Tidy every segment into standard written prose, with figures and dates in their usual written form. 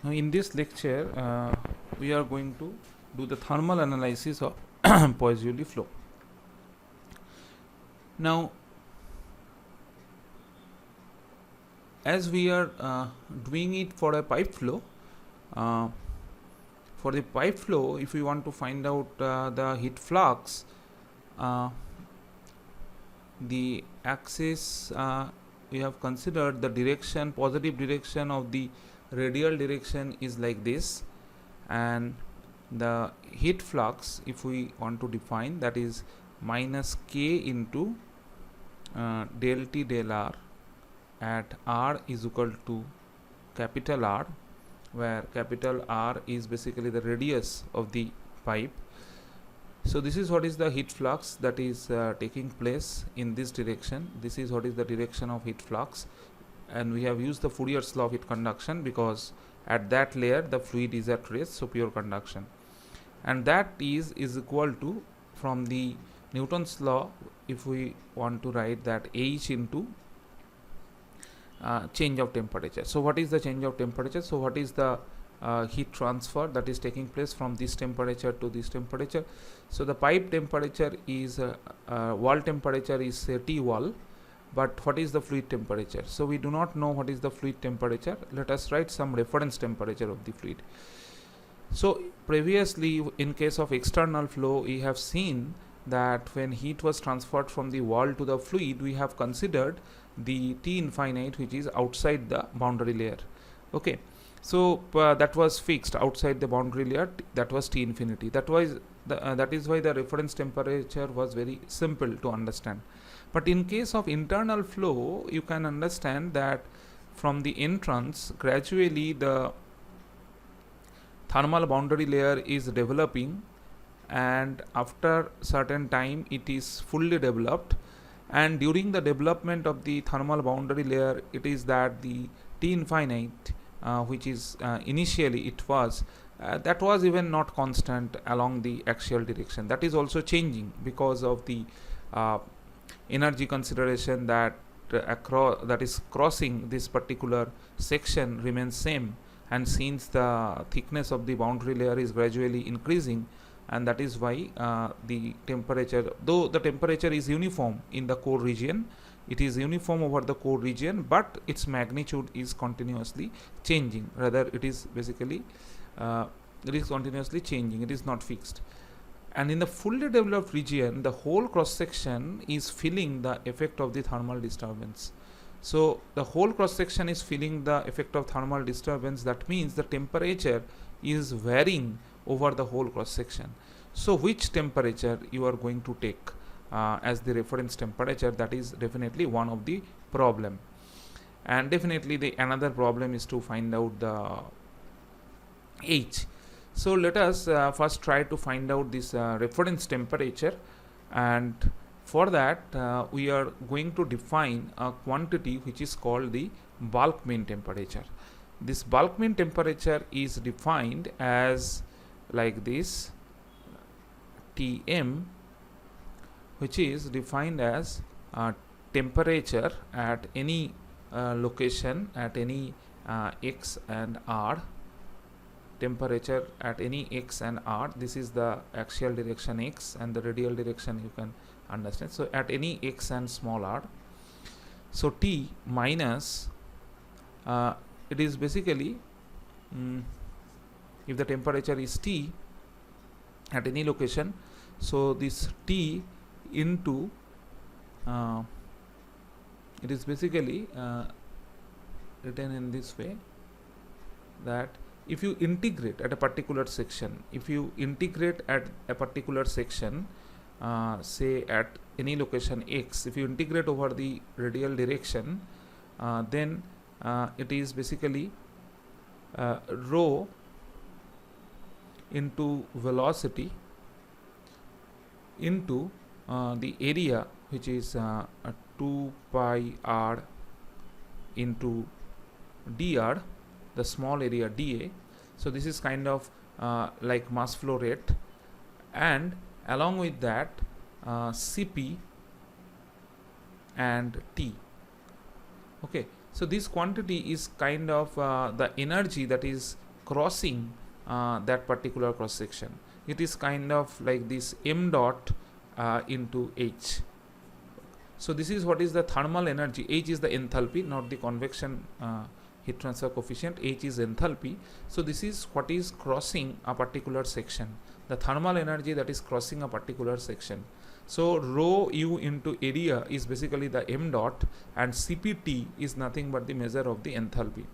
Now in this lecture, we are going to do the thermal analysis of Poiseuille flow. Now, as we are doing it for a pipe flow, for the pipe flow, if we want to find out the heat flux, the axis we have considered the direction, positive direction of the radial direction is like this, and the heat flux, if we want to define, that is minus k into del T del R at R is equal to capital R, where capital R is basically the radius of the pipe. So this is what is the heat flux that is taking place in this direction. This is what is the direction of heat flux, and we have used the Fourier's law of heat conduction because at that layer the fluid is at rest, so pure conduction, and that is equal to, from the Newton's law, if we want to write that, H into change of temperature. So what is the change of temperature? So what is the heat transfer that is taking place from this temperature to this temperature? So the pipe temperature is wall temperature is say T wall, but what is the fluid temperature? So we do not know what is the fluid temperature. Let us write some reference temperature of the fluid. So previously, in case of external flow, we have seen that when heat was transferred from the wall to the fluid, we have considered the T infinite, which is outside the boundary layer. Okay, so that was fixed outside the boundary layer, that was T infinity. That is why the reference temperature was very simple to understand. But in case of internal flow, you can understand that from the entrance, gradually the thermal boundary layer is developing, and after certain time it is fully developed, and during the development of the thermal boundary layer, it is that the T infinite, which is initially it was that was even not constant along the axial direction, that is also changing because of the energy consideration that that is crossing this particular section remains same, and since the thickness of the boundary layer is gradually increasing, and that is why the temperature, though the temperature is uniform in the core region, it is uniform over the core region, but its magnitude is continuously changing. Rather, it is basically it is continuously changing, it is not fixed. And in the fully developed region, the whole cross section is feeling the effect of the thermal disturbance. So the whole cross section is feeling the effect of thermal disturbance. That means the temperature is varying over the whole cross section. So which temperature you are going to take as the reference temperature, that is definitely one of the problem. And definitely the another problem is to find out the H. So let us first try to find out this reference temperature, and for that we are going to define a quantity which is called the bulk mean temperature. This bulk mean temperature is defined as like this, Tm, which is defined as temperature at any location at any x and r, temperature at any x and r. This is the axial direction x, and the radial direction you can understand. So at any x and small r, so T minus it is basically if the temperature is T at any location, so this T into it is basically written in this way, that if you integrate at a particular section, if you integrate at a particular section, say at any location x, if you integrate over the radial direction, then it is basically rho into velocity into the area, which is 2 pi r into dr, the small area dA. So this is kind of like mass flow rate, and along with that Cp and T. Okay, so this quantity is kind of the energy that is crossing that particular cross section. It is kind of like this m dot into h. So this is what is the thermal energy. H is the enthalpy, not the convection heat transfer coefficient. H is enthalpy. So this is what is crossing a particular section, the thermal energy that is crossing a particular section. So rho u into area is basically the m dot, and Cpt is nothing but the measure of the enthalpy.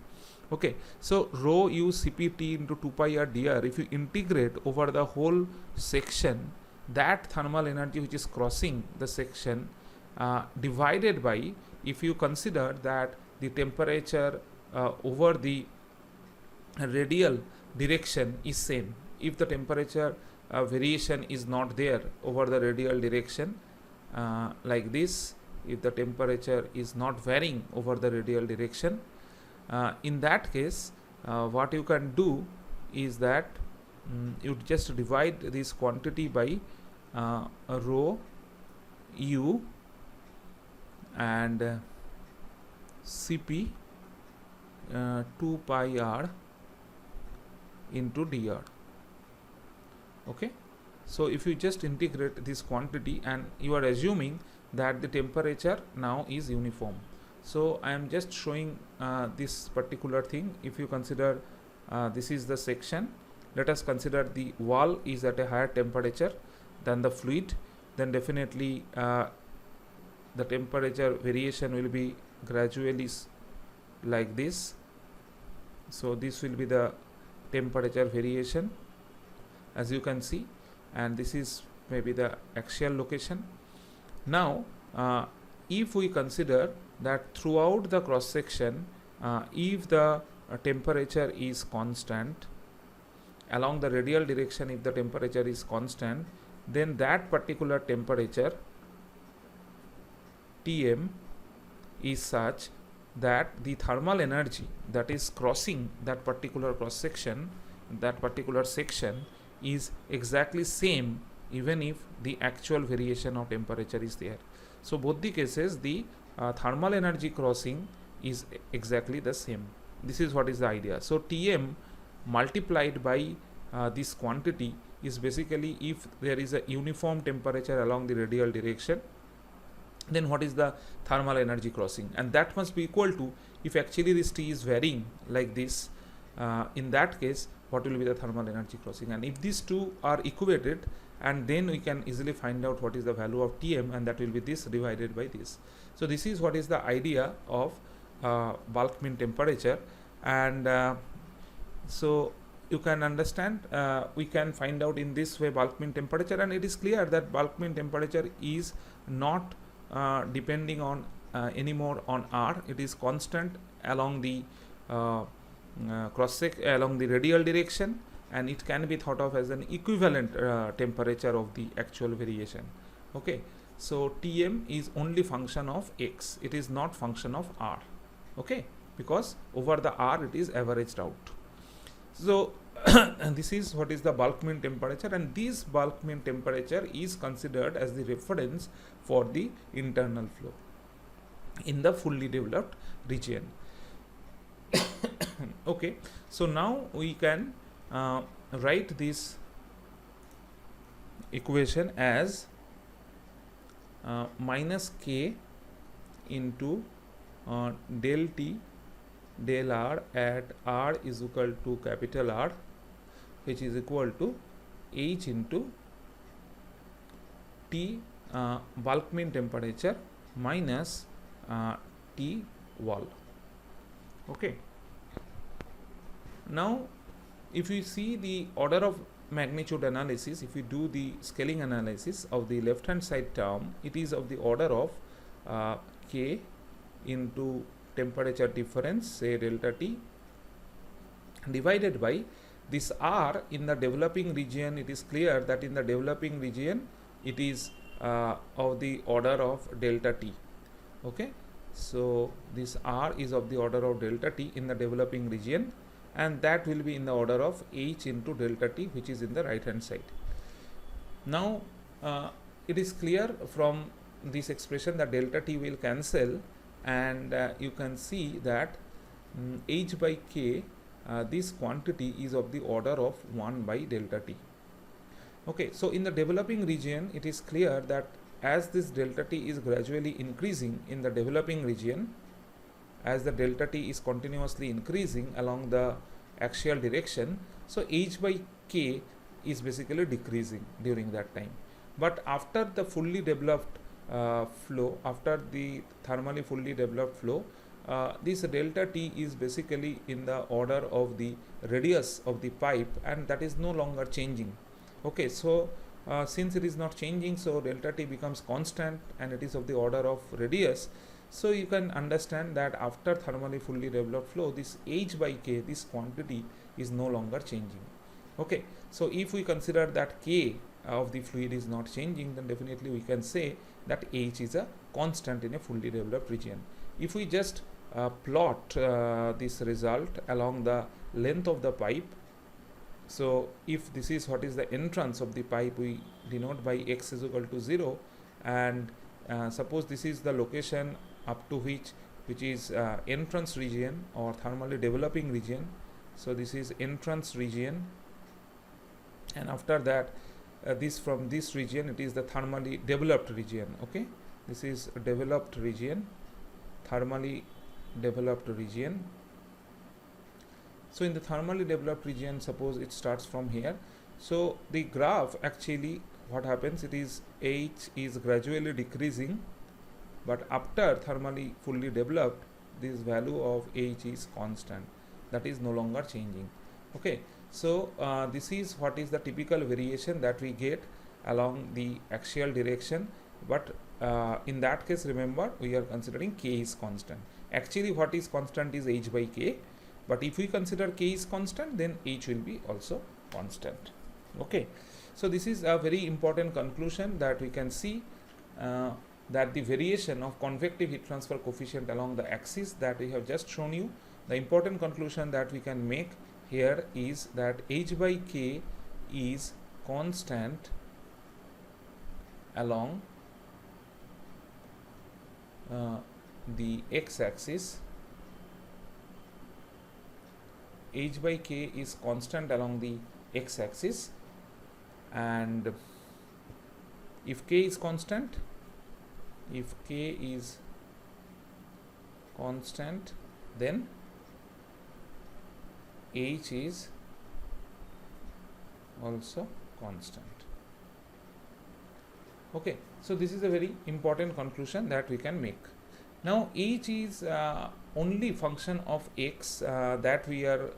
Okay, so rho u Cpt into 2 pi r dr, if you integrate over the whole section, that thermal energy which is crossing the section divided by, if you consider that the temperature over the radial direction is same. If the temperature variation is not there over the radial direction, like this, if the temperature is not varying over the radial direction, in that case what you can do is that you just divide this quantity by rho u and Cp 2 pi r into dr. Okay, so if you just integrate this quantity, and you are assuming that the temperature now is uniform. So I am just showing this particular thing. If you consider this is the section, let us consider the wall is at a higher temperature than the fluid, then definitely the temperature variation will be gradually like this. So this will be the temperature variation, as you can see, and this is maybe the axial location. Now if we consider that throughout the cross section, if the temperature is constant along the radial direction, if the temperature is constant, then that particular temperature Tm is such that the thermal energy that is crossing that particular cross section, that particular section, is exactly same even if the actual variation of temperature is there. So both the cases, the thermal energy crossing is exactly the same. This is what is the idea. So Tm multiplied by this quantity is basically, if there is a uniform temperature along the radial direction, then what is the thermal energy crossing, and that must be equal to, if actually this T is varying like this, in that case what will be the thermal energy crossing, and if these two are equated, and then we can easily find out what is the value of Tm, and that will be this divided by this. So this is what is the idea of bulk mean temperature, and so you can understand, we can find out in this way bulk mean temperature, and it is clear that bulk mean temperature is not depending on anymore on R. It is constant along the along the radial direction, and it can be thought of as an equivalent temperature of the actual variation. Okay, so Tm is only function of x, it is not function of R. Okay, because over the R it is averaged out. So this is what is the bulk mean temperature, and this bulk mean temperature is considered as the reference for the internal flow in the fully developed region. Okay, so now we can write this equation as minus k into del t del r at r is equal to capital R, which is equal to H into T bulk mean temperature minus T wall. Okay. Now if you see the order of magnitude analysis, if you do the scaling analysis of the left hand side term, it is of the order of k into temperature difference, say delta T, divided by this R in the developing region. It is clear that in the developing region it is of the order of delta T. Okay, so this R is of the order of delta T in the developing region, and that will be in the order of H into delta T, which is in the right hand side. Now it is clear from this expression that delta T will cancel, and you can see that H by K this quantity is of the order of 1 by delta t. Okay, so in the developing region, it is clear that as this delta t is gradually increasing in the developing region, as the delta t is continuously increasing along the axial direction, so h by k is basically decreasing during that time. But after the fully developed flow, after the thermally fully developed flow, this delta t is basically in the order of the radius of the pipe, and that is no longer changing. Okay, so since it is not changing, so delta t becomes constant and it is of the order of radius. So you can understand that after thermally fully developed flow, this h by k, this quantity is no longer changing. Okay, so if we consider that k of the fluid is not changing, then definitely we can say that h is a constant in a fully developed region. If we just plot this result along the length of the pipe, so if this is what is the entrance of the pipe, we denote by x is equal to 0, and suppose this is the location up to which is entrance region or thermally developing region. So this is entrance region, and after that this from this region it is the thermally developed region. Okay, this is a developed region, thermally developed region. So in the thermally developed region, suppose it starts from here. So the graph actually what happens, it is h is gradually decreasing, but after thermally fully developed, this value of h is constant, that is no longer changing. Okay, so this is what is the typical variation that we get along the axial direction, but in that case remember we are considering k is constant. Actually what is constant is h by k, but if we consider k is constant, then h will be also constant. Okay, so this is a very important conclusion that we can see that the variation of convective heat transfer coefficient along the axis that we have just shown you, the important conclusion that we can make here is that h by k is constant along the x-axis. H by k is constant along the x-axis, and if k is constant, then h is also constant. Okay, so this is a very important conclusion that we can make. Now h is only function of x, that we are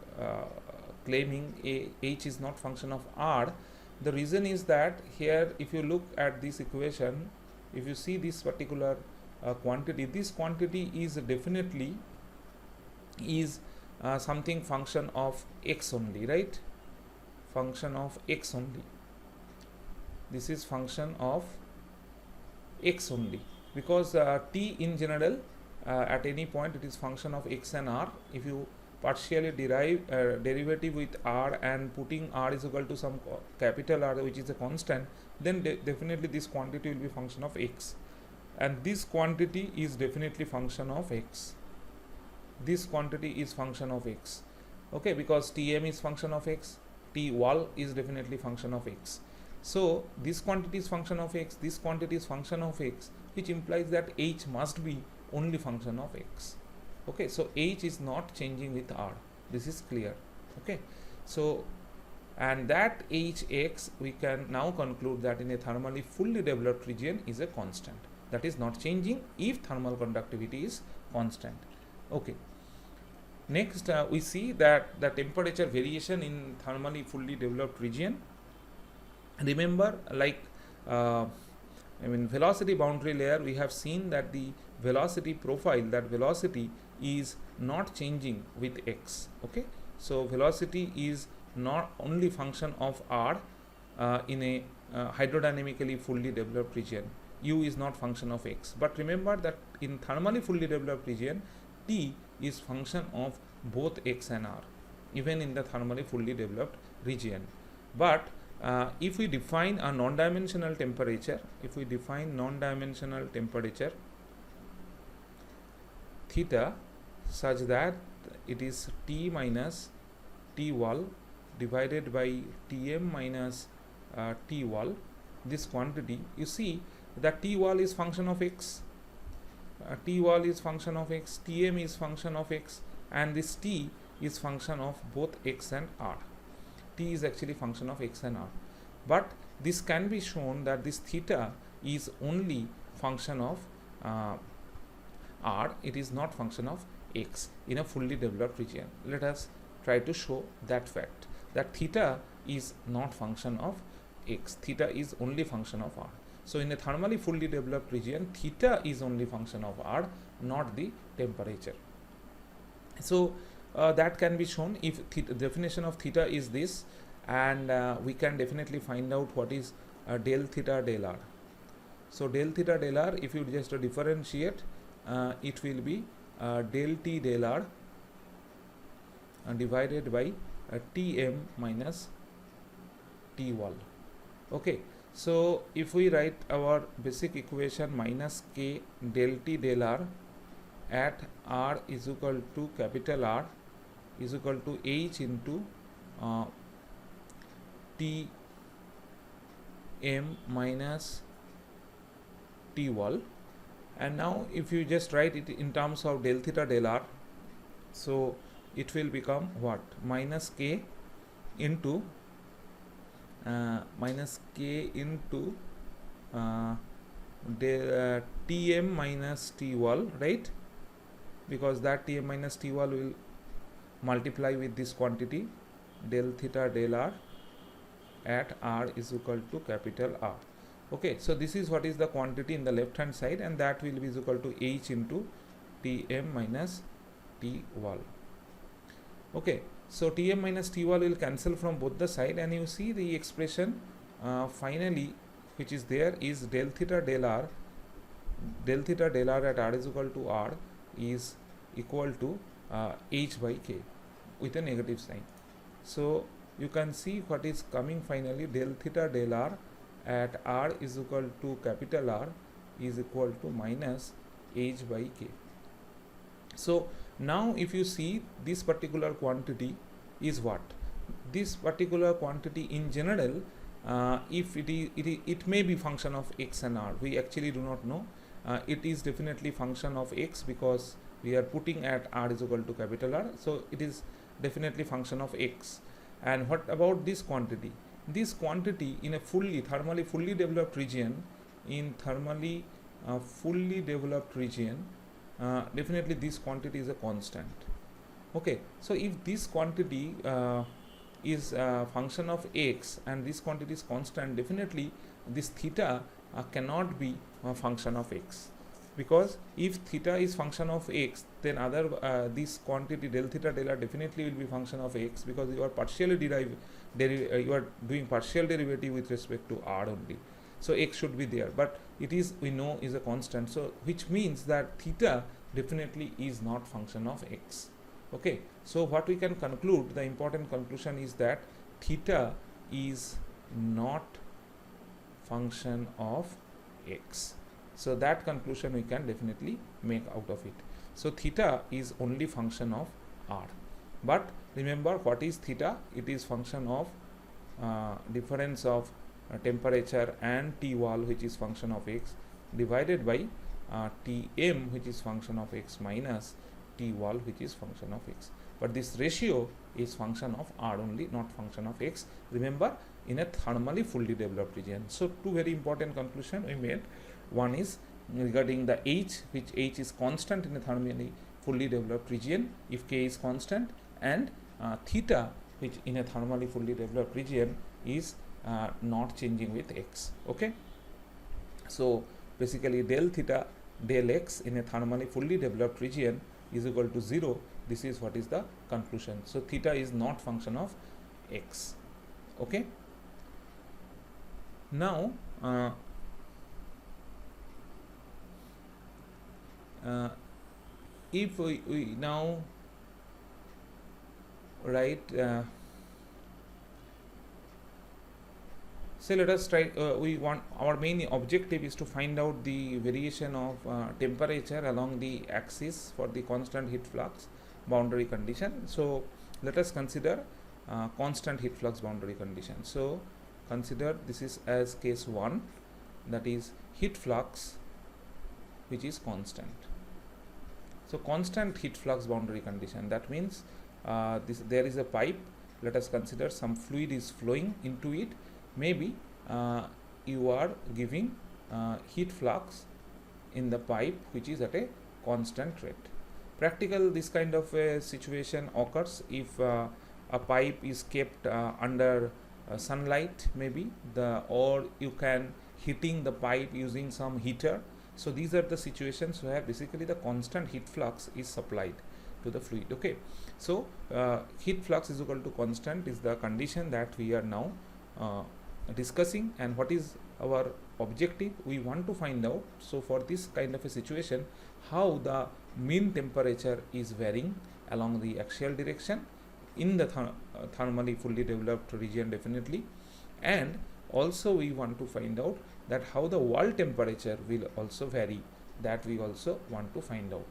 claiming h is not function of r. The reason is that here if you look at this equation, if you see this particular quantity, this quantity is definitely is something function of x only, right? Function of x only. This is function of x only, because t in general at any point it is function of x and r. If you partially derive derivative with r and putting r is equal to some capital R which is a constant, then definitely this quantity will be function of x, and this quantity is definitely function of x. This quantity is function of x. Okay, because Tm is function of x, T wall is definitely function of x. So this quantity is function of x, this quantity is function of x, which implies that h must be only function of x. Okay, so h is not changing with r, this is clear. Okay, so and that hx we can now conclude that in a thermally fully developed region is a constant, that is not changing if thermal conductivity is constant. Okay, next we see that the temperature variation in thermally fully developed region. Remember, like velocity boundary layer, we have seen that the velocity profile, that velocity is not changing with x. Okay, so velocity is not only function of r in a hydrodynamically fully developed region. U is not function of x, but remember that in thermally fully developed region, T is function of both x and r, even in the thermally fully developed region. But if we define a non-dimensional temperature, theta such that it is T minus T wall divided by Tm minus T wall, this quantity, you see that T wall is function of x, T wall is function of x, Tm is function of x, and this T is function of both x and r. T is actually function of x and r, but this can be shown that this theta is only function of r, it is not function of x in a fully developed region. Let us try to show that fact, that theta is not function of x, theta is only function of r. So in a thermally fully developed region, theta is only function of r, not the temperature. So that can be shown if definition of theta is this, and we can definitely find out what is del theta del r. So del theta del r, if you just differentiate, it will be del t del r divided by Tm minus T wall. Okay, so if we write our basic equation minus k del t del r at r is equal to capital R is equal to h into T m minus T wall, and now if you just write it in terms of del theta del r, so it will become what, minus k into Tm minus T wall, right, because that Tm minus T wall will multiply with this quantity del theta del r at r is equal to capital R. Okay, so this is what is the quantity in the left hand side, and that will be equal to h into Tm minus T wall. Okay, so Tm minus T wall will cancel from both the side, and you see the expression finally which is there is del theta del r at r is equal to r is equal to h by k with a negative sign. So you can see what is coming finally, del theta del r at r is equal to capital R is equal to minus h by k. So now if you see this particular quantity is what, this particular quantity in general, if it may be function of x and r, we actually do not know. It is definitely function of x because we are putting at r is equal to capital R, so it is definitely function of x. And what about this quantity? This quantity in a thermally fully developed region, definitely this quantity is a constant. Okay, so if this quantity is a function of x and this quantity is constant, definitely this theta cannot be a function of x, because if theta is function of x, then this quantity del theta del r definitely will be function of x, because you are partially you are doing partial derivative with respect to r only, so x should be there, but it is, we know, is a constant, so which means that theta definitely is not function of x. Okay, so what we can conclude, the important conclusion is that theta is not function of x. So that conclusion we can definitely make out of it. So theta is only function of r, but remember what is theta? It is function of difference of temperature and T wall, which is function of x, divided by Tm, which is function of x, minus T wall, which is function of x. But this ratio is function of r only, not function of x. Remember, in a thermally fully developed region. So two very important conclusion we made. One is regarding the h, which h is constant in a thermally fully developed region if k is constant, and theta, which in a thermally fully developed region is not changing with x. Okay, so basically del theta del x in a thermally fully developed region is equal to 0. This is what is the conclusion. So theta is not function of x. Okay, now if we now write, so let us try, we want, our main objective is to find out the variation of temperature along the axis for the constant heat flux boundary condition. So let us consider constant heat flux boundary condition. So consider this is as case 1, that is heat flux which is constant. So constant heat flux boundary condition, that means there is a pipe. Let us consider some fluid is flowing into it. Maybe you are giving heat flux in the pipe which is at a constant rate. Practical, this kind of a situation occurs if a pipe is kept under sunlight, maybe or you can heating the pipe using some heater. So these are the situations where basically the constant heat flux is supplied to the fluid. Okay, so heat flux is equal to constant is the condition that we are now discussing. And what is our objective? We want to find out, so for this kind of a situation, how the mean temperature is varying along the axial direction in the thermally fully developed region, definitely. And also we want to find out that how the wall temperature will also vary, that we also want to find out.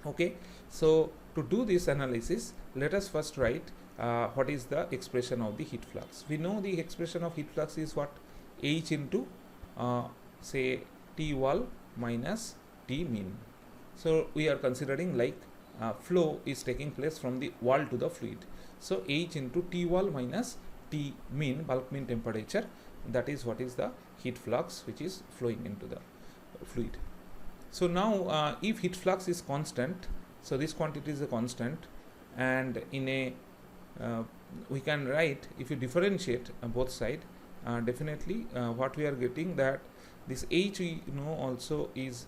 Okay, so to do this analysis, let us first write what is the expression of the heat flux. We know the expression of heat flux is what? H into say T wall minus T mean. So we are considering like flow is taking place from the wall to the fluid. So H into T wall minus T mean, bulk mean temperature, that is what is the heat flux which is flowing into the fluid. So now if heat flux is constant, so this quantity is a constant, and in a we can write, if you differentiate both side, definitely what we are getting, that this H we know also is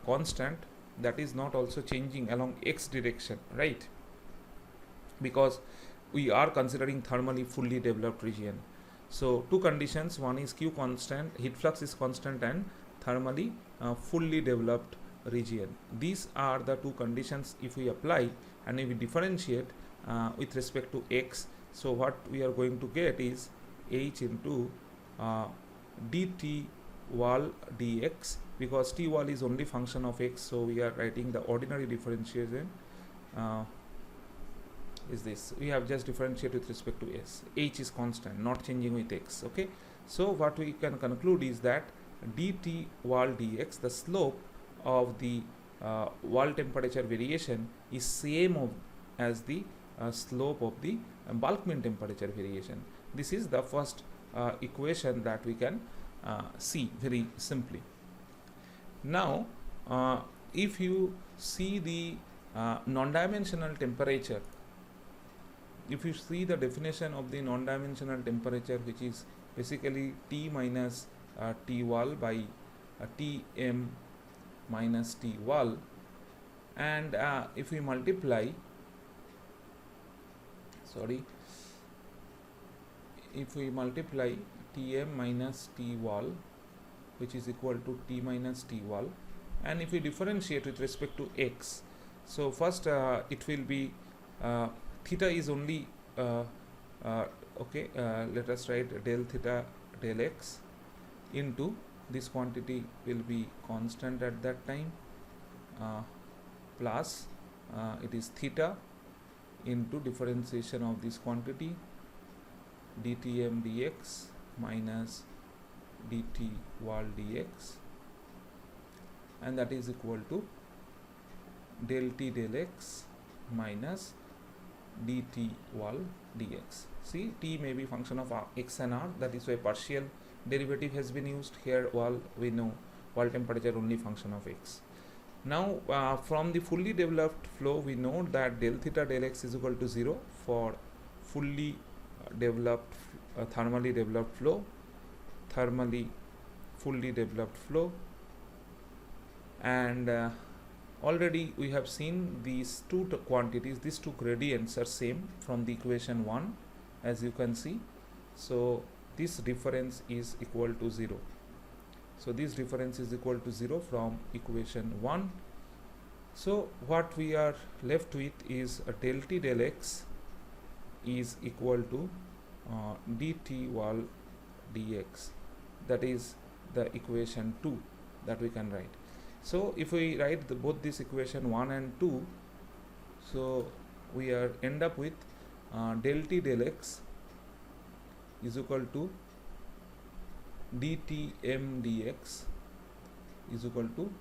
constant, that is not also changing along x direction, right? Because we are considering thermally fully developed region. So two conditions, one is Q constant, heat flux is constant, and thermally fully developed region. These are the two conditions if we apply, and if we differentiate with respect to x, so what we are going to get is H into dt wall dx, because T wall is only function of x, so we are writing the ordinary differentiation is this. We have just differentiate with respect to s. H is constant, not changing with x. Okay, so what we can conclude is that dt wall dx, the slope of the wall temperature variation is same as the slope of the bulk mean temperature variation. This is the first equation that we can see very simply. Now if you see the non-dimensional temperature, if you see the definition of the non-dimensional temperature, which is basically T minus T wall by Tm minus T wall, and if we multiply, if we multiply Tm minus T wall, which is equal to T minus T wall, and if we differentiate with respect to x, so first it will be theta is only okay, let us write del theta del x into this quantity will be constant at that time, plus it is theta into differentiation of this quantity dtm dx minus dt wall dx, and that is equal to del t del x minus dt wall dx. See, t may be function of x and r, that is why partial derivative has been used here. Wall, we know wall temperature only function of x. Now from the fully developed flow, we know that del theta del x is equal to 0 for fully developed thermally developed flow, thermally fully developed flow, and already we have seen these two quantities, these two gradients are same from the equation 1, as you can see. So this difference is equal to 0. So this difference is equal to 0 from equation 1. So what we are left with is a del t del x is equal to dt wall dx, that is the equation 2 that we can write. So if we write both this equation 1 and 2, so we are end up with del T del X is equal to dTm dx is equal to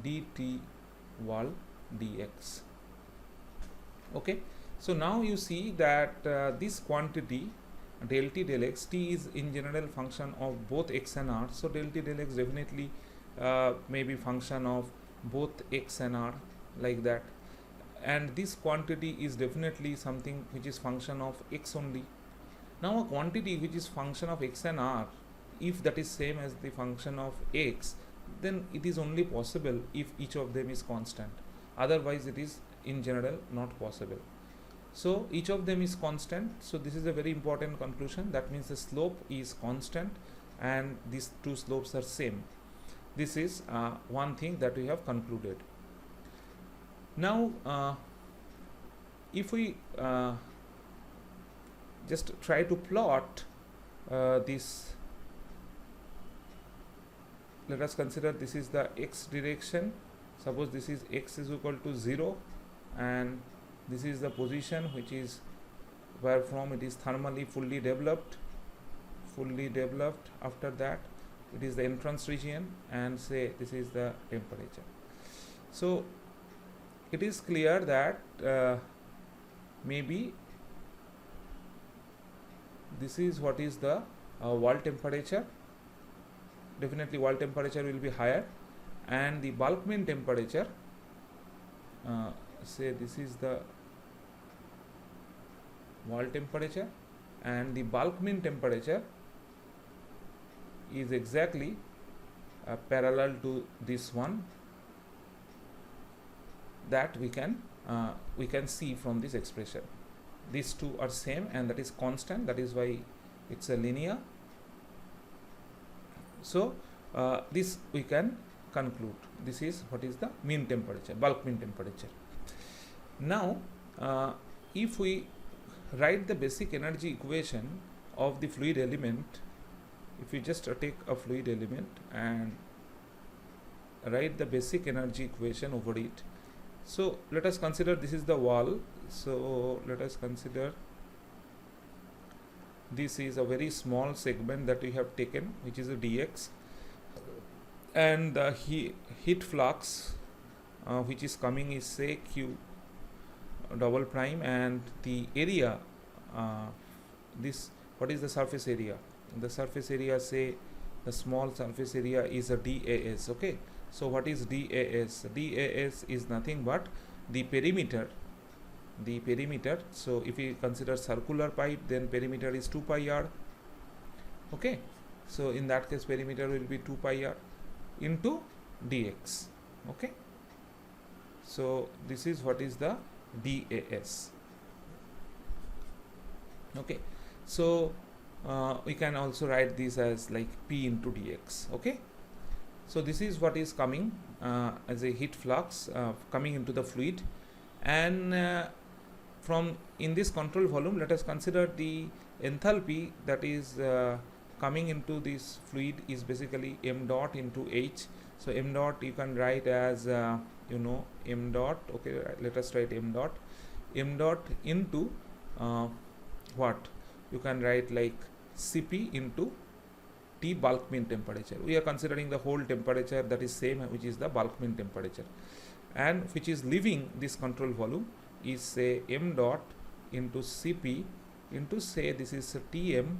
dt wall dx. Okay, so now you see that this quantity del T del X, T is in general function of both X and R, so del T del X definitely may be function of both X and R, like that, and this quantity is definitely something which is function of X only. Now a quantity which is function of X and R, if that is same as the function of X, then it is only possible if each of them is constant, otherwise it is in general not possible. So each of them is constant, so this is a very important conclusion. That means the slope is constant and these two slopes are same. This is one thing that we have concluded. Now if we just try to plot this, let us consider this is the X direction. Suppose this is X is equal to 0 and this is the position which is where from it is thermally fully developed. After that it is the entrance region, and say this is the temperature. So it is clear that maybe this is what is the wall temperature. Definitely wall temperature will be higher, and the bulk mean temperature, say this is the wall temperature, and the bulk mean temperature is exactly parallel to this one, that we can see from this expression. These two are same and that is constant, that is why it's a linear. So this we can conclude, this is what is the mean temperature, bulk mean temperature. Now if we write the basic energy equation of the fluid element, if you just take a fluid element and write the basic energy equation over it. So let us consider this is the wall, so let us consider this is a very small segment that we have taken, which is a dx, and the heat flux which is coming is say q double prime, and the area, this, what is the surface area? The surface area, say the small surface area is a DAS. Okay, so what is DAS? DAS is nothing but the perimeter. So if we consider circular pipe, then perimeter is 2 pi r. Okay, so in that case perimeter will be 2 pi r into dx. Okay, so this is what is the DAS. Okay, so we can also write this as like P into dx. Okay, so this is what is coming as a heat flux coming into the fluid, and from in this control volume, let us consider the enthalpy that is coming into this fluid is basically m dot into h. So m dot you can write as m dot. Okay, let us write m dot into what you can write like Cp into T bulk mean temperature. We are considering the whole temperature that is same, which is the bulk mean temperature, and which is leaving this control volume is say m dot into Cp into say this is Tm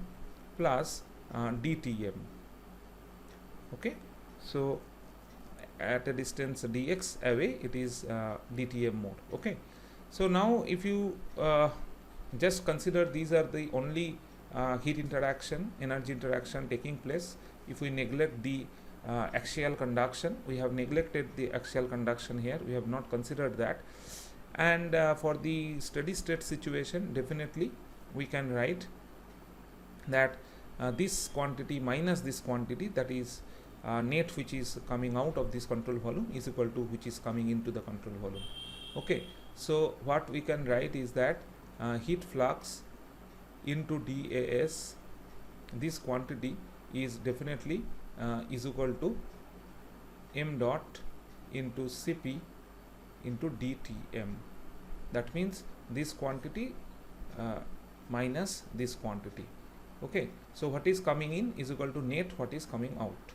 plus dTm. Okay, so at a distance dx away it is dTm mode. Okay, so now if you just consider these are the only heat interaction, energy interaction taking place. If we neglect the axial conduction, we have neglected the axial conduction here, we have not considered that, and for the steady state situation definitely we can write that this quantity minus this quantity, that is net which is coming out of this control volume, is equal to which is coming into the control volume. Okay, so what we can write is that heat flux into DAS, this quantity is definitely is equal to m dot into Cp into dTm. That means this quantity minus this quantity. Okay, so what is coming in is equal to net what is coming out.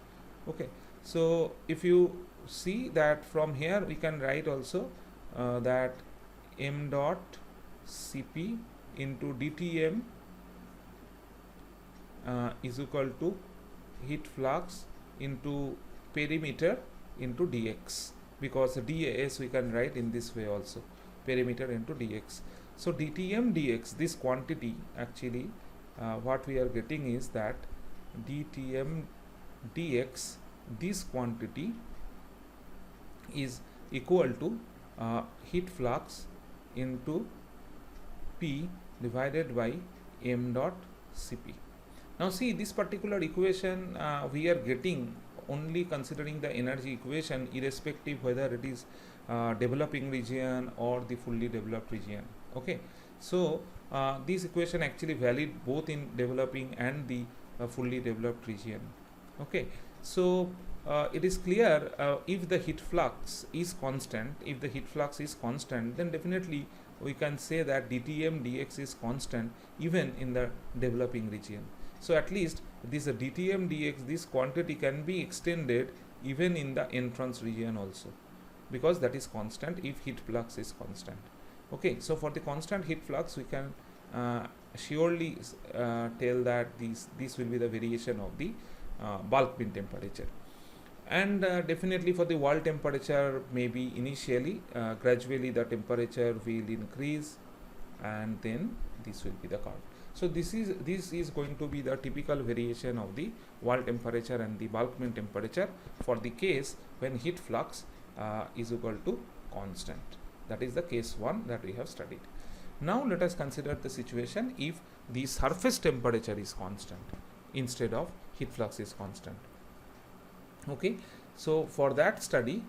Okay, so if you see that from here we can write also that m dot Cp into dTm is equal to heat flux into perimeter into dx, because das we can write in this way also, perimeter into dx. So dTm dx, this quantity actually what we are getting is that dTm dx, this quantity is equal to heat flux into P divided by m dot Cp. Now see, this particular equation we are getting only considering the energy equation, irrespective whether it is developing region or the fully developed region. Okay, so this equation actually valid both in developing and the fully developed region. Okay, so it is clear if the heat flux is constant, then definitely we can say that dTm dx is constant even in the developing region. So at least this dTm dx, this quantity can be extended even in the entrance region also, because that is constant if heat flux is constant. Okay, so for the constant heat flux we can surely tell that this will be the variation of the bulk bin temperature. And definitely for the wall temperature, maybe initially gradually the temperature will increase, and then this will be the curve. So this is going to be the typical variation of the wall temperature and the bulk bin temperature for the case when heat flux is equal to constant. That is the case 1 that we have studied. Now let us consider the situation if the surface temperature is constant instead of heat flux is constant. Okay, so for that study,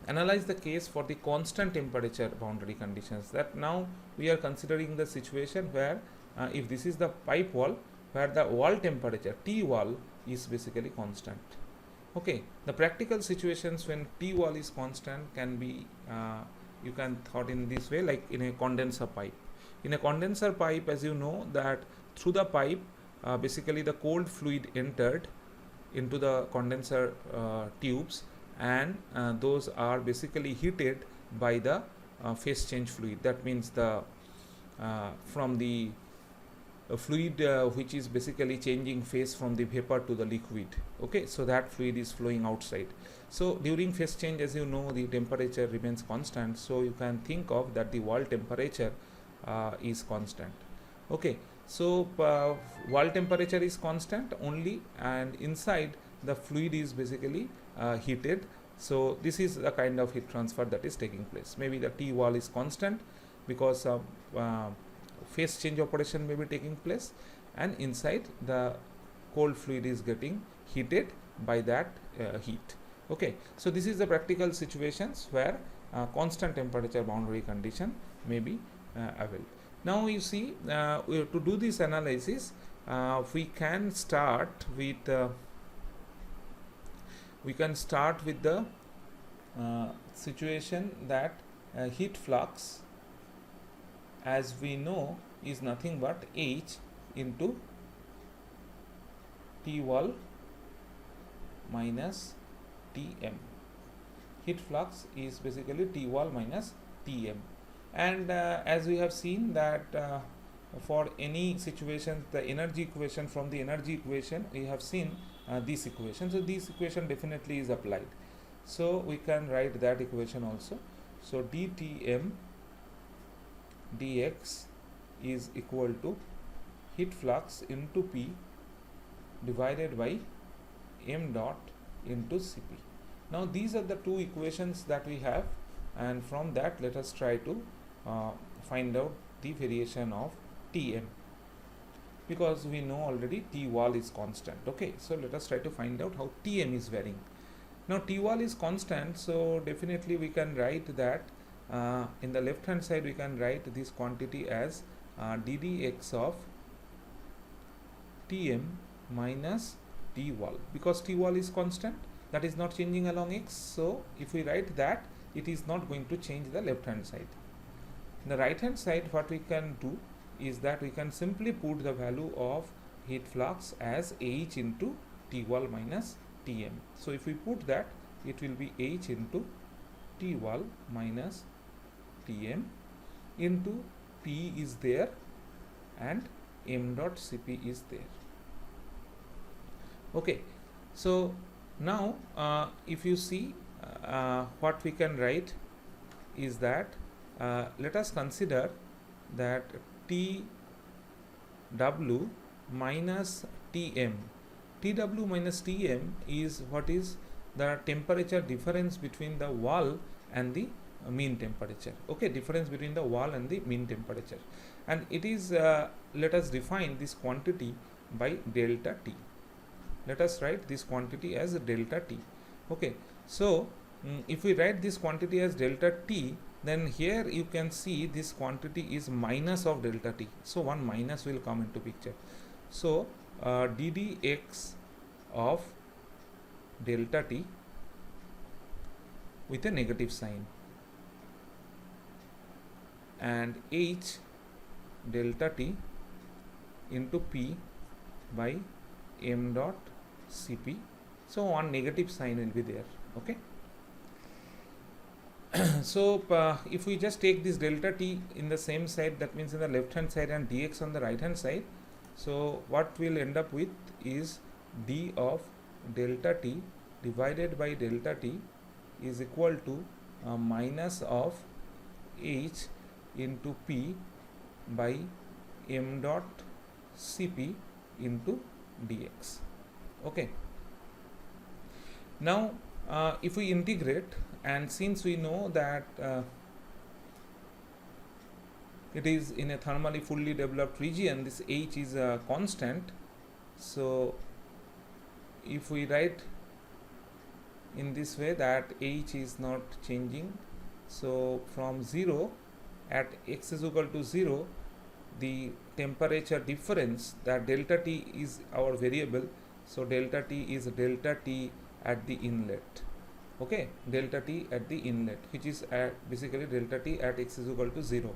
analyze the case for the constant temperature boundary conditions. That now we are considering the situation where if this is the pipe wall, where the wall temperature T wall is basically constant. Okay, the practical situations when T wall is constant can be you can thought in this way, like in a condenser pipe. In a condenser pipe, as you know, that through the pipe basically the cold fluid entered into the condenser tubes, and those are basically heated by the phase change fluid. That means the from the fluid which is basically changing phase from the vapor to the liquid. Okay, so that fluid is flowing outside. So during phase change, as you know, the temperature remains constant, so you can think of that the wall temperature is constant. Okay, so wall temperature is constant only, and inside the fluid is basically heated. So this is the kind of heat transfer that is taking place. Maybe the T wall is constant because of phase change operation may be taking place, and inside the cold fluid is getting heated by that heat. Okay, so this is the practical situations where constant temperature boundary condition may be available. Now you see, to do this analysis, we can start with the situation that heat flux, as we know, is nothing but H into T wall minus Tm. Heat flux is basically T wall minus Tm, and as we have seen that for any situation, the energy equation, from the energy equation we have seen this equation. So this equation definitely is applied, so we can write that equation also. So dTm dx is equal to heat flux into P divided by m dot into Cp. Now these are the two equations that we have, and from that let us try to find out the variation of Tm, because we know already T wall is constant. Okay, so let us try to find out how Tm is varying. Now T wall is constant, so definitely we can write that in the left hand side we can write this quantity as ddx of Tm minus T wall, because T wall is constant, that is not changing along x. So if we write that, it is not going to change the left hand side. In the right hand side, what we can do is that we can simply put the value of heat flux as H into T wall minus Tm. So if we put that, it will be H into T wall minus Tm into P is there and m dot Cp is there. Okay, so now if you see what we can write is that let us consider that Tw minus Tm. Tw minus Tm is what is the temperature difference between the wall and the mean temperature. Okay, difference between the wall and the mean temperature, and it is let us define this quantity by delta T. Let us write this quantity as delta T. Okay, so if we write this quantity as delta T, then here you can see this quantity is minus of delta T. So one minus will come into picture. So ddx of delta T with a negative sign, and H delta T into P by m dot Cp. So one negative sign will be there. Okay. So if we just take this delta T in the same side, that means in the left hand side, and dx on the right hand side, so what we'll end up with is d of delta T divided by delta T is equal to minus of H into P by m dot Cp into dx. Okay. Now if we integrate, and since we know that it is in a thermally fully developed region, this H is a constant. So if we write in this way that H is not changing, so from 0 at x is equal to 0, the temperature difference, that delta T is our variable, so delta T is delta T at the inlet. Okay, delta T at the inlet, which is at basically delta T at x is equal to 0,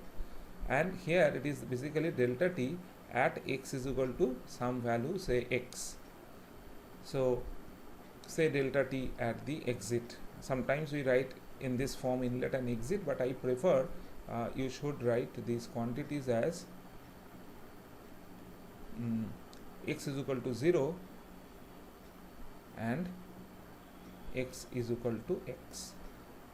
and here it is basically delta T at x is equal to some value, say x. So say delta T at the exit. Sometimes we write in this form inlet and exit, but I prefer you should write these quantities as x is equal to 0 and x is equal to x.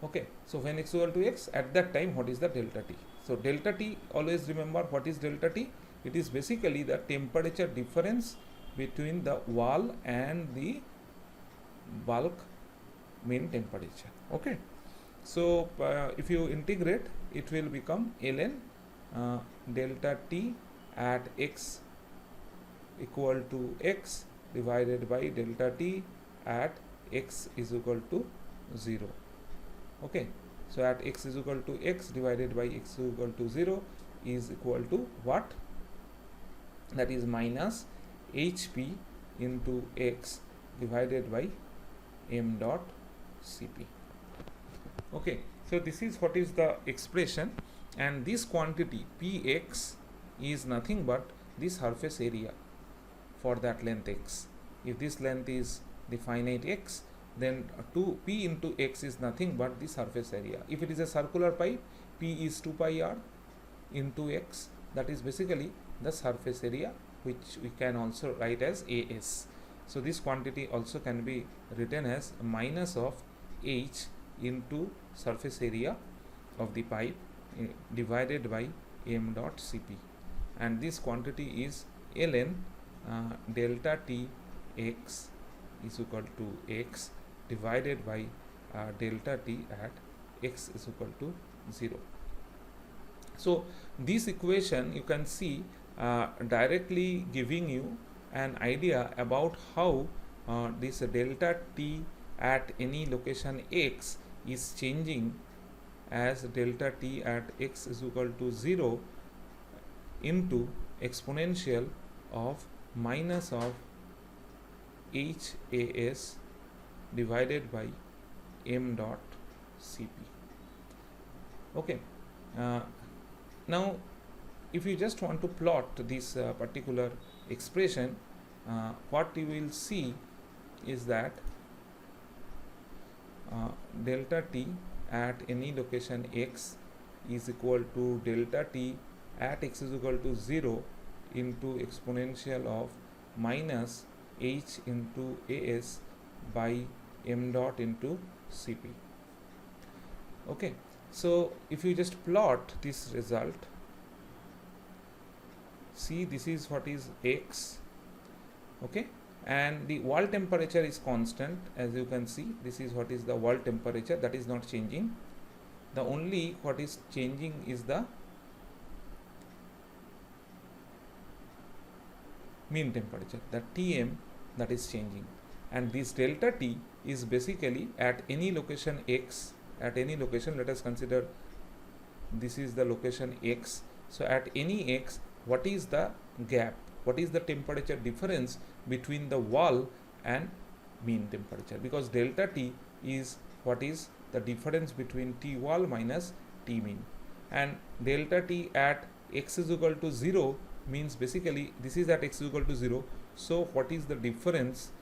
Okay, so when x is equal to x, at that time what is the delta T? So delta T, always remember what is delta T. It is basically the temperature difference between the wall and the bulk mean temperature. Okay, so if you integrate, it will become ln delta T at x equal to x divided by delta T at x is equal to 0. Okay, so at x is equal to x divided by x is equal to 0 is equal to what? That is minus Hp into x divided by m dot Cp. Okay, so this is what is the expression, and this quantity Px is nothing but the surface area for that length x. If this length is the finite x, then P into x is nothing but the surface area. If it is a circular pipe, P is 2 pi r into x, that is basically the surface area, which we can also write as As. So this quantity also can be written as minus of H into surface area of the pipe divided by m dot Cp, and this quantity is ln delta T x is equal to x divided by delta T at x is equal to 0. So this equation you can see directly giving you an idea about how this delta T at any location x is changing as delta T at x is equal to 0 into exponential of minus of HAS divided by m dot Cp. Okay, now if you just want to plot this particular expression, what you will see is that delta t at any location x is equal to delta t at x is equal to 0 into exponential of minus h into as by m dot into cp. Okay, so if you just plot this result, see this is what is x, okay, and the wall temperature is constant. As you can see, this is what is the wall temperature, that is not changing. The only what is changing is the mean temperature, the Tm, that is changing, and this delta T is basically at any location x, at any location, let us consider this is the location x. So at any x, what is the gap, what is the temperature difference between the wall and mean temperature, because delta T is what is the difference between T wall minus T mean, and delta T at x is equal to 0 means basically this is at x is equal to 0. So what is the difference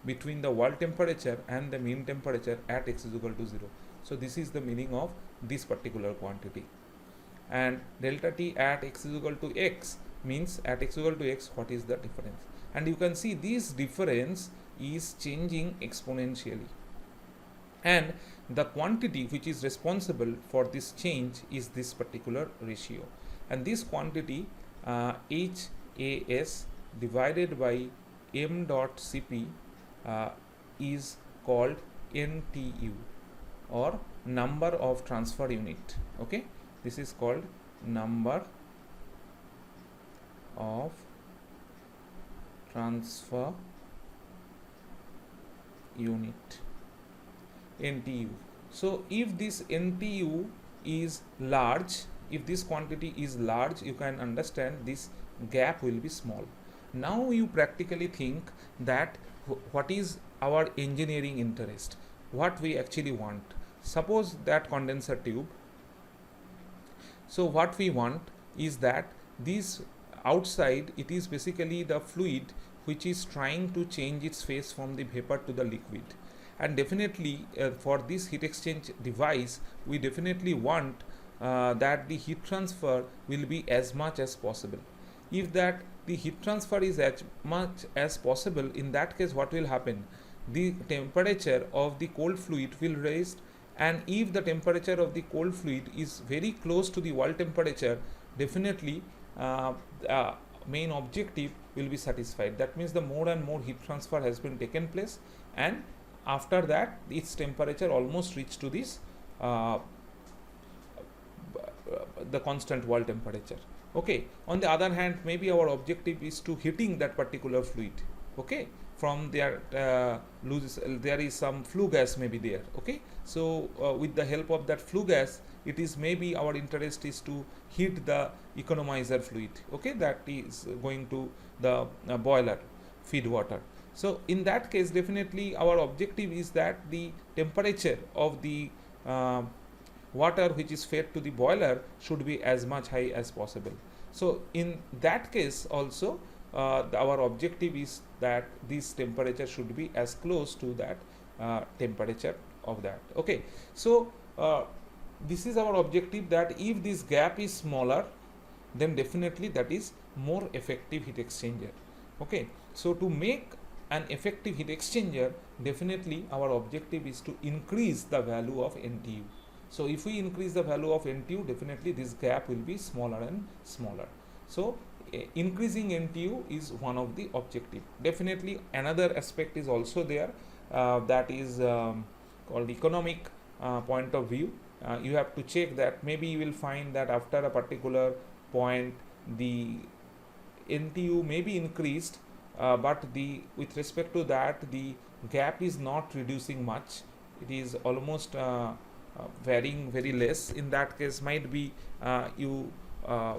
between the wall temperature and the mean temperature at x is equal to 0? So this is the meaning of this particular quantity. And delta T at x is equal to x means at x is equal to x, what is the difference? And you can see this difference is changing exponentially, and the quantity which is responsible for this change is this particular ratio, and this quantity HAS divided by m dot Cp is called NTU, or number of transfer unit. Okay, this is called number of transfer unit, NTU. So if this NTU is large, if this quantity is large, you can understand this gap will be small. Now you practically think that what is our engineering interest, what we actually want. Suppose that condenser tube, so what we want is that this outside, it is basically the fluid which is trying to change its phase from the vapor to the liquid, and definitely for this heat exchange device we definitely want that the heat transfer will be as much as possible. If that the heat transfer is as much as possible, in that case what will happen, the temperature of the cold fluid will rise, and if the temperature of the cold fluid is very close to the wall temperature, definitely main objective will be satisfied. That means the more and more heat transfer has been taken place, and after that its temperature almost reached to this the constant wall temperature. Okay, on the other hand, maybe our objective is to heating that particular fluid. Okay, from there there is some flue gas maybe there. Okay, so with the help of that flue gas, it is maybe our interest is to heat the economizer fluid. Okay, that is going to the boiler feed water. So in that case, definitely our objective is that the temperature of the water which is fed to the boiler should be as much high as possible. So in that case also our objective is that this temperature should be as close to that temperature of that. Okay, so this is our objective, that if this gap is smaller, then definitely that is more effective heat exchanger. Okay, so to make an effective heat exchanger, definitely our objective is to increase the value of NTU. So if we increase the value of NTU, definitely this gap will be smaller and smaller. So increasing NTU is one of the objective. Definitely another aspect is also there, that is called economic point of view. You have to check that maybe you will find that after a particular point the NTU may be increased, but with respect to that the gap is not reducing much, it is almost varying very less. In that case, might be you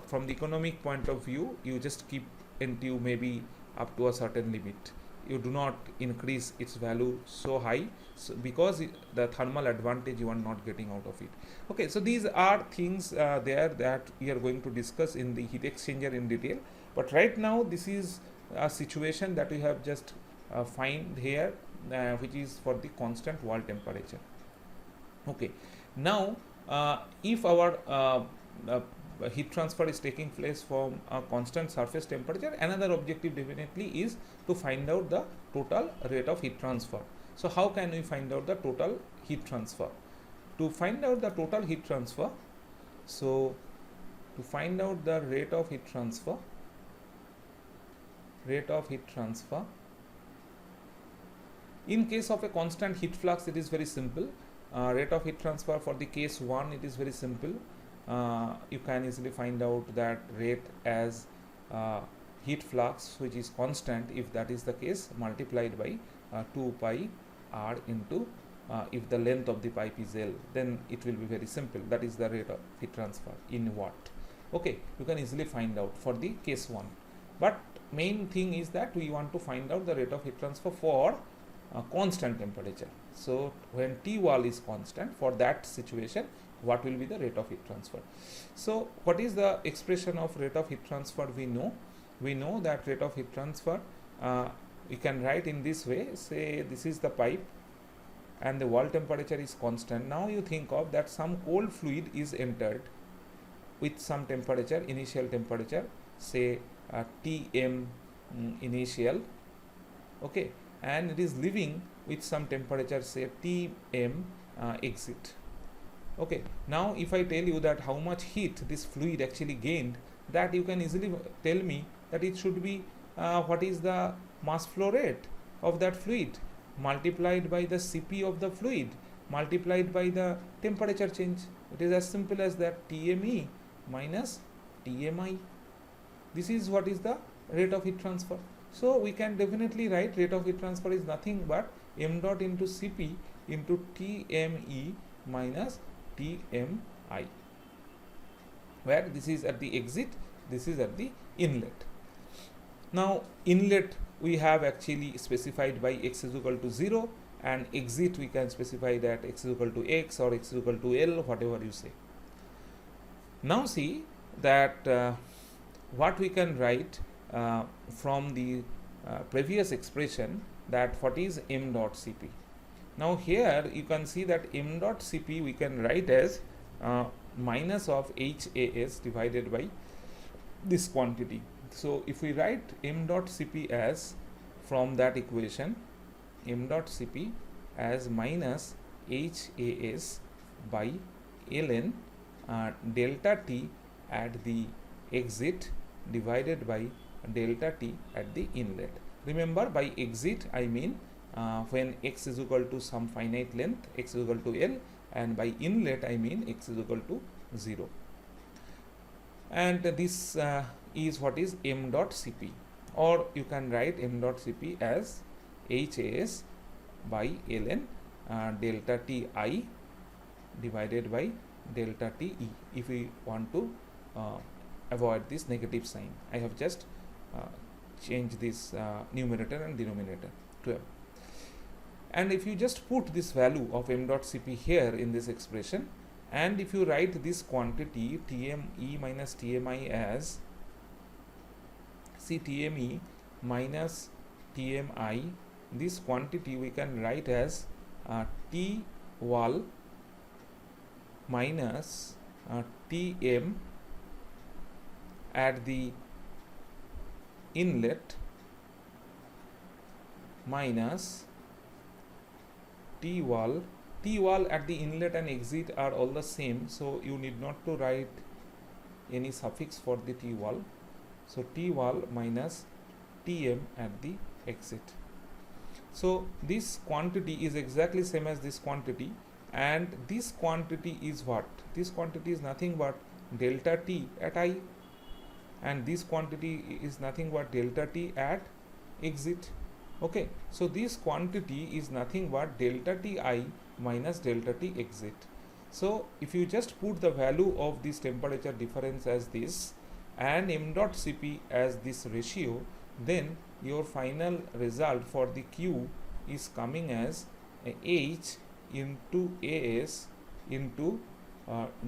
from the economic point of view, you just keep NTU maybe up to a certain limit. you do not increase its value so high, so because the thermal advantage you are not getting out of it. Okay, so these are things there that we are going to discuss in the heat exchanger in detail, but right now this is a situation that we have just find here, which is for the constant wall temperature. Okay, now if our heat transfer is taking place from a constant surface temperature, another objective definitely is to find out the total rate of heat transfer. So how can we find out the total heat transfer? To find out the total heat transfer, so to find out the rate of heat transfer, in case of a constant heat flux, it is very simple. Rate of heat transfer for the case 1, it is very simple. You can easily find out that rate as heat flux, which is constant if that is the case, multiplied by 2 pi r into if the length of the pipe is L, then it will be very simple. That is the rate of heat transfer in watt. Okay, you can easily find out for the case 1. But main thing is that we want to find out the rate of heat transfer for constant temperature. So when T wall is constant, for that situation, what will be the rate of heat transfer? So what is the expression of rate of heat transfer? We know that rate of heat transfer we can write in this way. Say this is the pipe and the wall temperature is constant. Now you think of that some cold fluid is entered with some temperature, initial temperature, say Tm initial, okay, and it is leaving with some temperature, say Tm exit. Okay, now if I tell you that how much heat this fluid actually gained, that you can easily tell me that it should be what is the mass flow rate of that fluid multiplied by the Cp of the fluid multiplied by the temperature change. It is as simple as that, Tme minus Tmi. This is what is the rate of heat transfer. So we can definitely write rate of heat transfer is nothing but m dot into Cp into Tme minus Tmi, where this is at the exit, this is at the inlet. Now inlet we have actually specified by x is equal to 0, and exit we can specify that x is equal to x or x is equal to L, whatever you say. Now see that what we can write from the previous expression, that what is m dot Cp. Now here you can see that m dot Cp we can write as minus of HAS divided by this quantity. So if we write m dot Cp as, from that equation, m dot Cp as minus HAS by ln delta T at the exit divided by delta T at the inlet. Remember, by exit I mean when x is equal to some finite length, x is equal to L, and by inlet I mean x is equal to 0. And this is what is m dot Cp, or you can write m dot Cp as HAS by ln delta Ti divided by delta Te, if we want to avoid this negative sign. I have just changed this numerator and denominator to m. And if you just put this value of m dot Cp here in this expression, and if you write this quantity Tme minus Tmi as, see, Tme minus Tmi, this quantity we can write as T wall minus Tm at the inlet minus T wall. T wall at the inlet and exit are all the same, so you need not to write any suffix for the T wall. So T wall minus Tm at the exit. So this quantity is exactly same as this quantity, and this quantity is what? This quantity is nothing but delta T at I, and this quantity is nothing but delta T at exit. Okay, so this quantity is nothing but delta Ti minus delta T exit. So if you just put the value of this temperature difference as this and m dot Cp as this ratio, then your final result for the Q is coming as H into AS into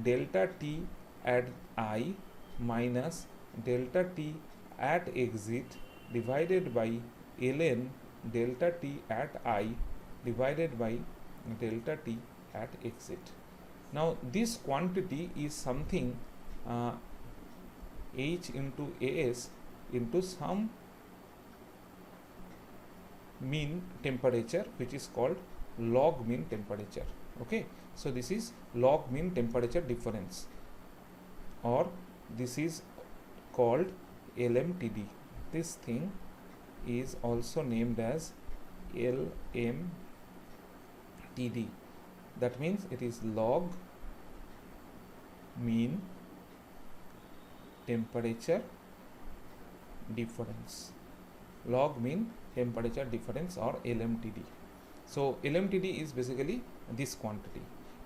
delta T at I minus delta T at exit divided by ln delta T at I divided by delta T at exit. Now this quantity is something H into AS into some mean temperature, which is called log mean temperature. Okay, so this is log mean temperature difference, or this is called LMTD. This thing is also named as LMTD. That means it is log mean temperature difference, log mean temperature difference, or LMTD. So LMTD is basically this quantity.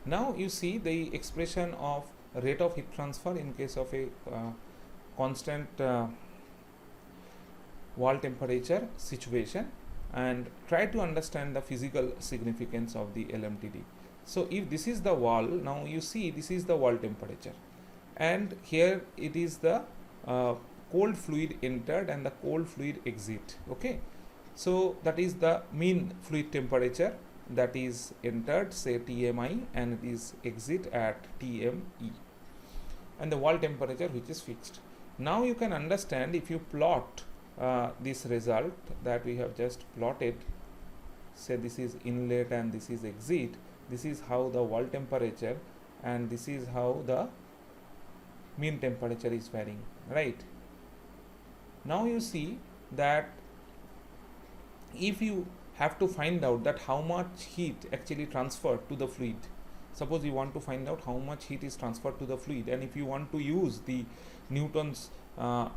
Now you see the expression of rate of heat transfer in case of a constant wall temperature situation, and try to understand the physical significance of the LMTD. So if this is the wall, now you see this is the wall temperature, and here it is the cold fluid entered and the cold fluid exit. Okay, so that is the mean fluid temperature that is entered, say TMI, and it is exit at TME, and the wall temperature which is fixed. Now you can understand, if you plot this result that we have just plotted, say this is inlet and this is exit, this is how the wall temperature and this is how the mean temperature is varying, right? Now you see that if you have to find out that how much heat actually transferred to the fluid, suppose you want to find out how much heat is transferred to the fluid, and if you want to use the Newton's law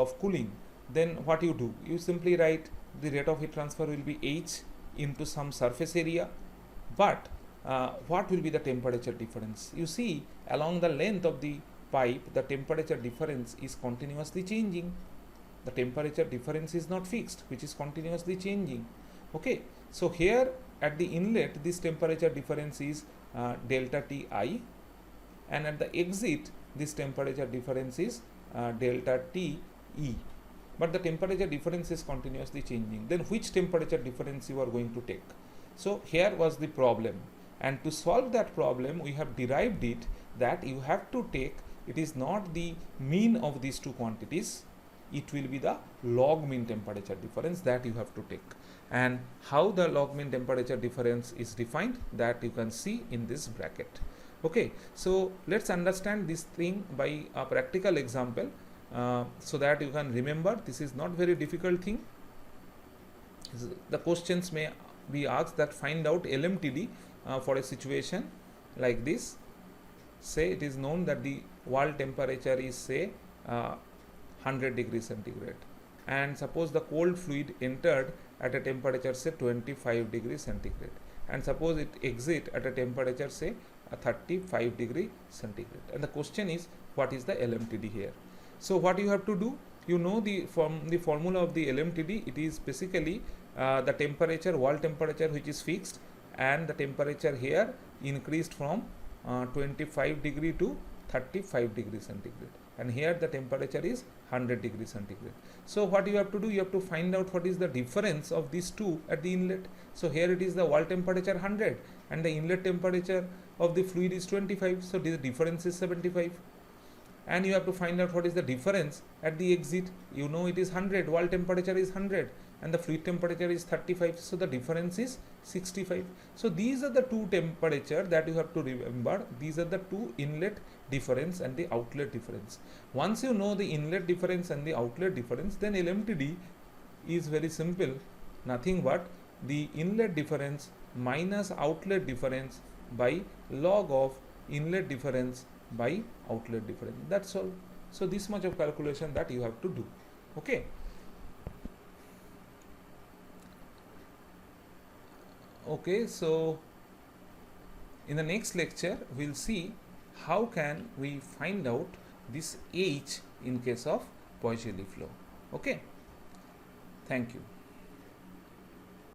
of cooling, then what you do, you simply write the rate of heat transfer will be H into some surface area, but what will be the temperature difference? You see, along the length of the pipe, the temperature difference is continuously changing. The temperature difference is not fixed, which is continuously changing. Okay, so here at the inlet, this temperature difference is delta Ti, and at the exit, this temperature difference is delta Te. But the temperature difference is continuously changing. Then which temperature difference you are going to take? So here was the problem, and to solve that problem, we have derived it that you have to take, it is not the mean of these two quantities, it will be the log mean temperature difference that you have to take. And how the log mean temperature difference is defined, that you can see in this bracket. Okay, so let's understand this thing by a practical example, so that you can remember. This is not very difficult thing. The questions may be asked that find out LMTD for a situation like this. Say it is known that the wall temperature is, say, 100 degrees centigrade, and suppose the cold fluid entered at a temperature, say 25 degrees centigrade, and suppose it exit at a temperature, say 35 degree centigrade, and the question is what is the LMTD here. So what you have to do, you know the formula of the LMTD, it is basically the temperature, wall temperature, which is fixed, and the temperature here increased from 25 degree to 35 degree centigrade, and here the temperature is 100 degree centigrade. So what you have to do, you have to find out what is the difference of these two at the inlet. So here it is the wall temperature 100 and the inlet temperature of the fluid is 25, so the difference is 75. And you have to find out what is the difference at the exit. You know it is 100, wall temperature is 100 and the fluid temperature is 35, so the difference is 65. So these are the two temperature that you have to remember. These are the two inlet difference and the outlet difference. Once you know the inlet difference and the outlet difference, then LMTD is very simple, nothing but the inlet difference minus outlet difference by log of inlet difference by outlet difference. That's all. So this much of calculation that you have to do. Okay. Okay, so in the next lecture we'll see how can we find out this H in case of Poiseuille flow. Okay. Thank you.